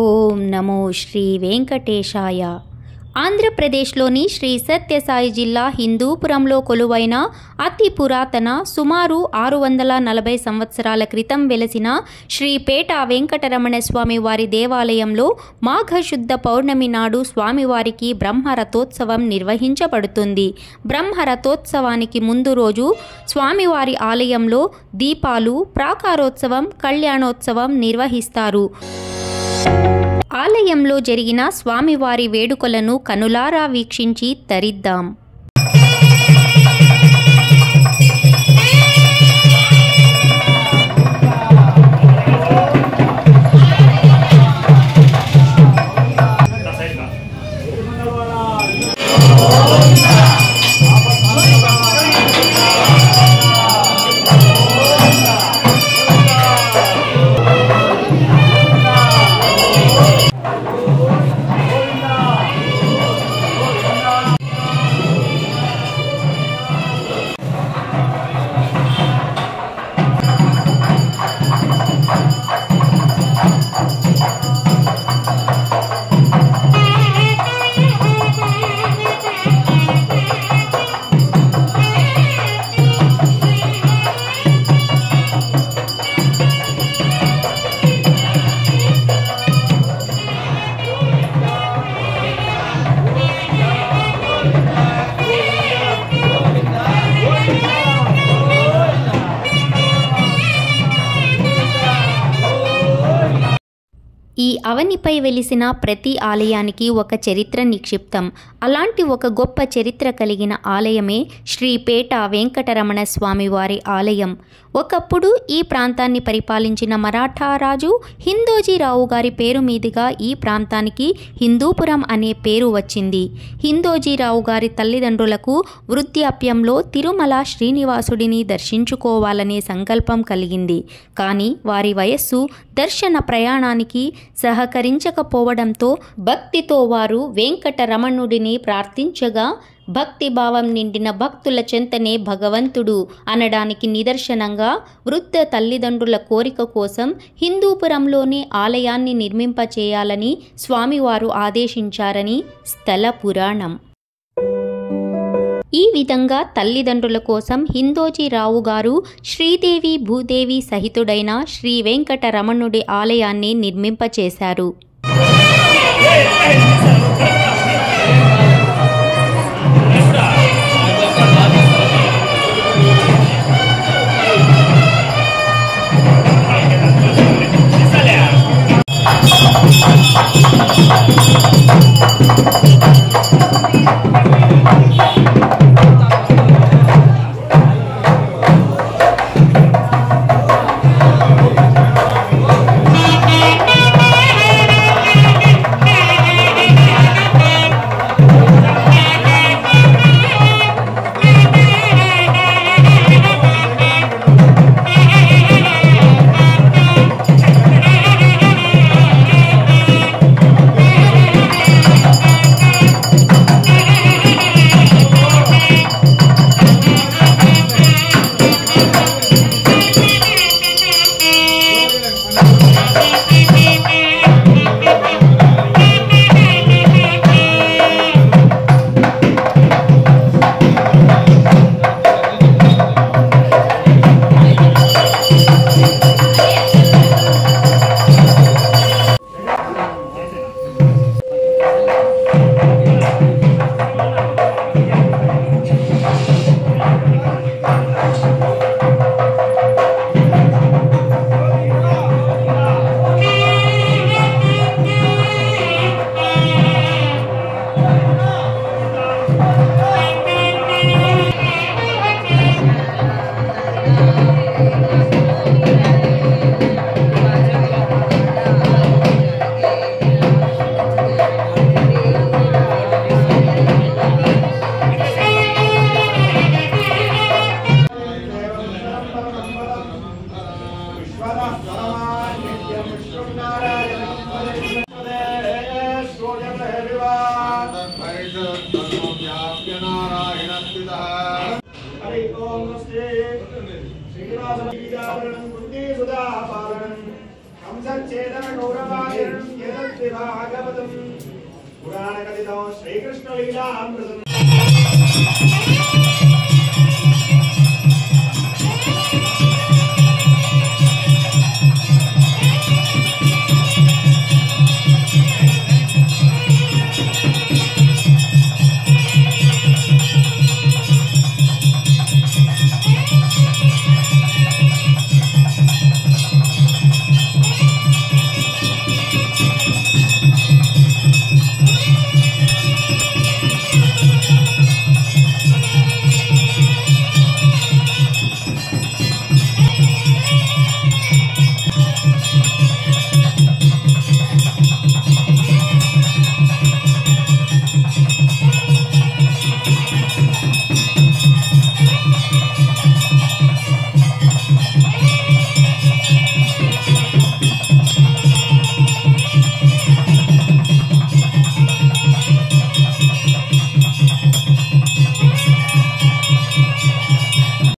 ఓం నమో శ్రీ వెంకటేశాయ. ఆంధ్రప్రదేశ్లోని శ్రీ సత్యసాయి జిల్లా హిందూపురంలో కొలువైన అతి పురాతన సుమారు 640 సంవత్సరాల క్రితం వెలసిన శ్రీ పేట వెంకటరమణ స్వామి వారి దేవాలయంలో మాఘశుద్ధ పౌర్ణమి నాడు స్వామివారికి బ్రహ్మరథోత్సవం నిర్వహించబడుతుంది. బ్రహ్మరథోత్సవానికి ముందు రోజు స్వామివారి ఆలయంలో దీపాలు, ప్రాకారోత్సవం, కళ్యాణోత్సవం నిర్వహిస్తారు. ఆలయంలో జరిగిన స్వామివారి వేడుకలను కనులారా వీక్షించి తరిద్దాం. ఈ అవనిపై వెలిసిన ప్రతి ఆలయానికి ఒక చరిత్ర నిక్షిప్తం. అలాంటి ఒక గొప్ప చరిత్ర కలిగిన ఆలయమే శ్రీ పేట వెంకటరమణ స్వామి వారి ఆలయం. ఒకప్పుడు ఈ ప్రాంతాన్ని పరిపాలించిన మరాఠా రాజు హిందోజీరావు గారి పేరు మీదుగా ఈ ప్రాంతానికి హిందూపురం అనే పేరు వచ్చింది. హిందోజీరావు గారి తల్లిదండ్రులకు వృద్ధాప్యంలో తిరుమల శ్రీనివాసుడిని దర్శించుకోవాలనే సంకల్పం కలిగింది. కానీ వారి వయస్సు దర్శన ప్రయాణానికి సహకరించకపోవడంతో భక్తితో వారు వెంకటరమణుడిని ప్రార్థించగా భక్తిభావం నిండిన భక్తుల చెంతనే భగవంతుడు అనడానికి నిదర్శనంగా వృద్ధ తల్లిదండ్రుల కోరిక కోసం హిందూపురంలోనే ఆలయాన్ని నిర్మింపచేయాలని స్వామివారు ఆదేశించారని స్థల పురాణం. ఈ విధంగా తల్లిదండ్రుల కోసం హిందోజీరావు గారు శ్రీదేవి భూదేవి సహితుడైన శ్రీ వెంకటరమణుడి ఆలయాన్ని నిర్మింపచేశారు. श्रीनिवासं कुंदी सुधा पालनं कंसच्छेदन गौरवादिनं భాగవతం పురాణ కథితం శ్రీకృష్ణ లీలామృతం